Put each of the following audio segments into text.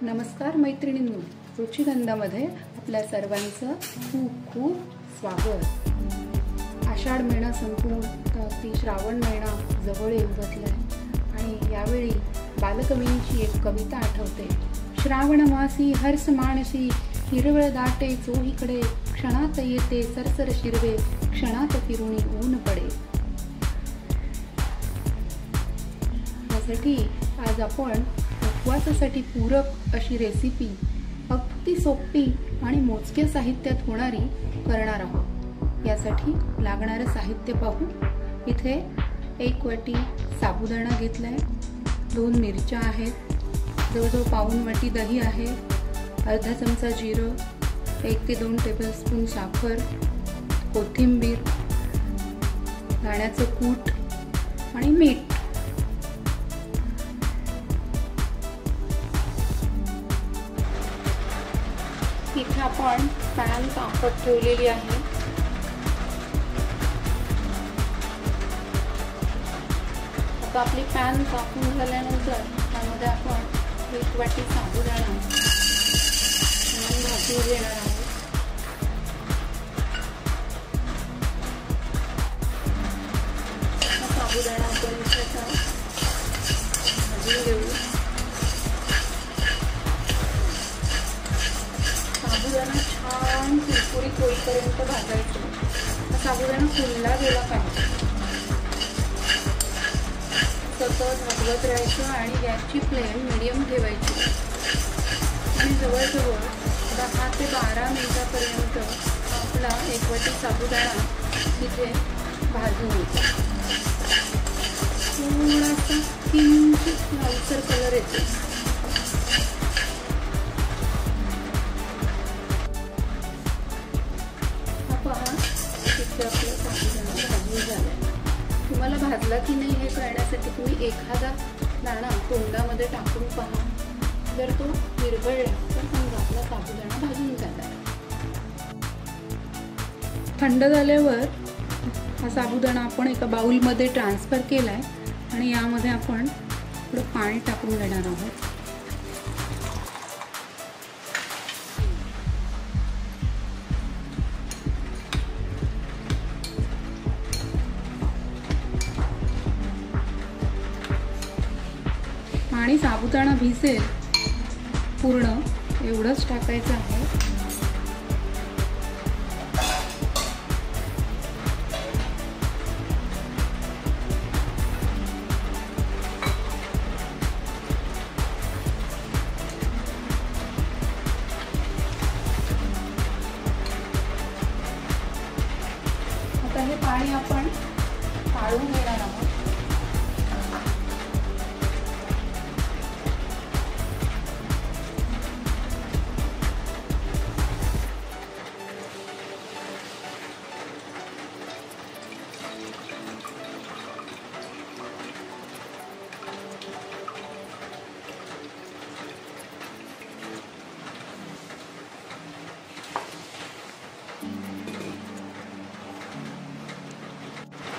नमस्कार मैत्रिणींनो, रुचिगंधामध्ये आपल्या सर्वांचं खूप खूप स्वागत। आषाढ महिना संपून ती श्रावण महिना जवळ येऊ बसलाय आणि यावेळी बालकवींची एक कविता आठवते। श्रावण मासी हर्ष मानसी हिरवळ दाटे चोहीकडे, क्षणात येते सरसर शिरवे क्षणात फिरुनी ऊन पडे। यासाठी आज आपण उपवासासाठी पूरक अशी रेसिपी अगदी सोपी आणि मोजक्या साहित्यात होणारी करणार आहोत। यासाठी लागणारे साहित्य पाहू। इथे 1 वाटी साबुदाणा घेतलाय, 2 मिरच्या आहेत, जवळजवळ पाऊण वाटी दही आहे, अर्धा चमचा जिरं, 1 ते 2 टेबलस्पून साखर, कोथिंबीर, दाण्याचं कूट आणि मीठ। इथे आपण पॅन तापत ठेवलेली आहे। आता आपली पॅन तापून झाल्यानंतर त्यामध्ये आपण 1 वाटी साबुदाणा भाजून घेणार आहोत। साबुदाणा आपण भाजून घेऊ। साबुदाणा छान कुरकुरीत होईपर्यंत भाजायचं। साबुदाणा फुलला गेला पाहिजे। सतत हलवत राहायचं आणि गॅसची फ्लेम मीडियम ठेवायची आणि जवळजवळ 10 ते 12 मिनिटापर्यंत आपला 1 वाटी साबुदाणा तिथे भाजून येतो। थोडासा किंचित लालसर कलर येतो। तुम्हाला भाजला की नाही हे कळण्यासाठी तुम्ही एखादा दाणा तोंडामध्ये टाकून पहा। जर तो विरघळला तर समजा आपला साबुदाणा भाजून झाला। थंड झाल्यावर हा साबुदाणा आपण एका बाउलमध्ये ट्रान्सफर केलाय आणि यामध्ये आपण थोडं पाणी टाकून घेणार आहोत। आणि साबुदाणा भिजेल पूर्ण एवढंच टाकायचं आहे। आता हे पाणी आपण काढून घेणार आहोत।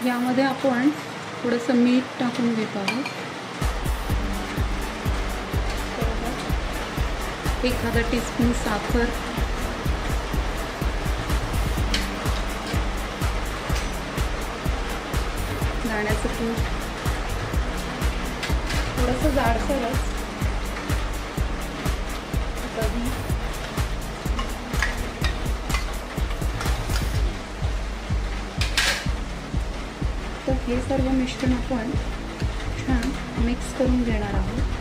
यामध्ये आपण थोडंसं मीठ टाकून घेत आहोत। एखादा टीस्पून साखर, दाण्याचं कूट, थोडंसं जाडसरच दही, तर हे सर्व मिश्रण आपण छान मिक्स करून घेणार आहोत।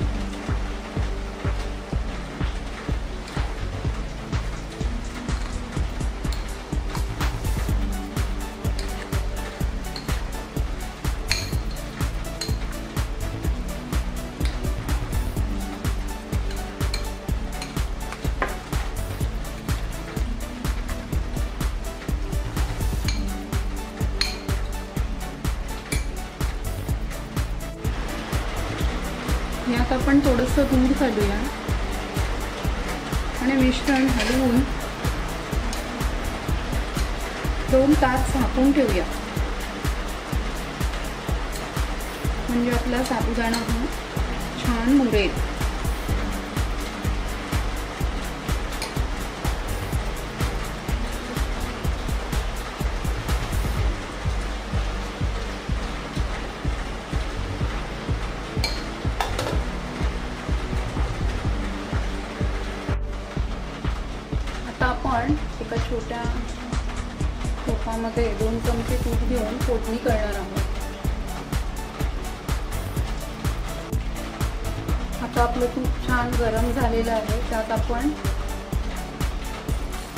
यात आपण थोडंसं दूध घालूया आणि मिश्रण हलवून 2 तास झाकून ठेवूया। म्हणजे आपला साबुदाणा छान मुरेल। आपण एका छोट्या टोपामध्ये 2 चमचे तूप घेऊन फोडणी करणार आहोत. आता आपलं तूप छान गरम झालेलं आहे. त्यात आपण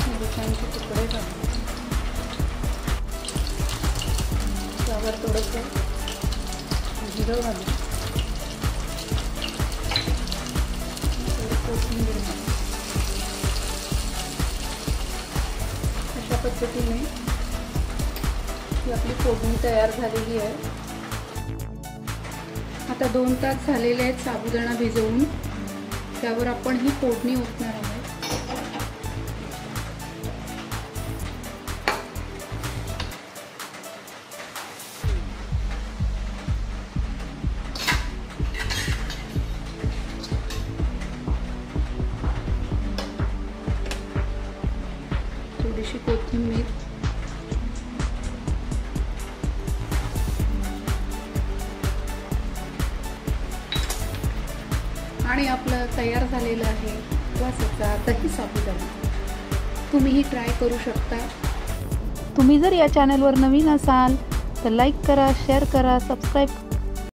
मिरच्यांचे तुकडे घालू. त्यावर थोडंसं जिरं घालू. कोथिंबीर घालू. अशा पद्धतीने ही आपली फोडणी तयार झालेली आहे. आता 2 तास झालेले आहेत साबुदाणा भिजवून. त्यावर आपण ही फोडणी ओतणार आहोत. थोडीशी कोथिंबीर, आणि आपलं तयार झालेलं आहे उपवासाचा दही साबुदाणा. तुम्हीही ट्राय करू शकता. तुम्ही जर या चॅनलवर नवीन असाल तर लाईक करा, शेअर करा, सबस्क्राईब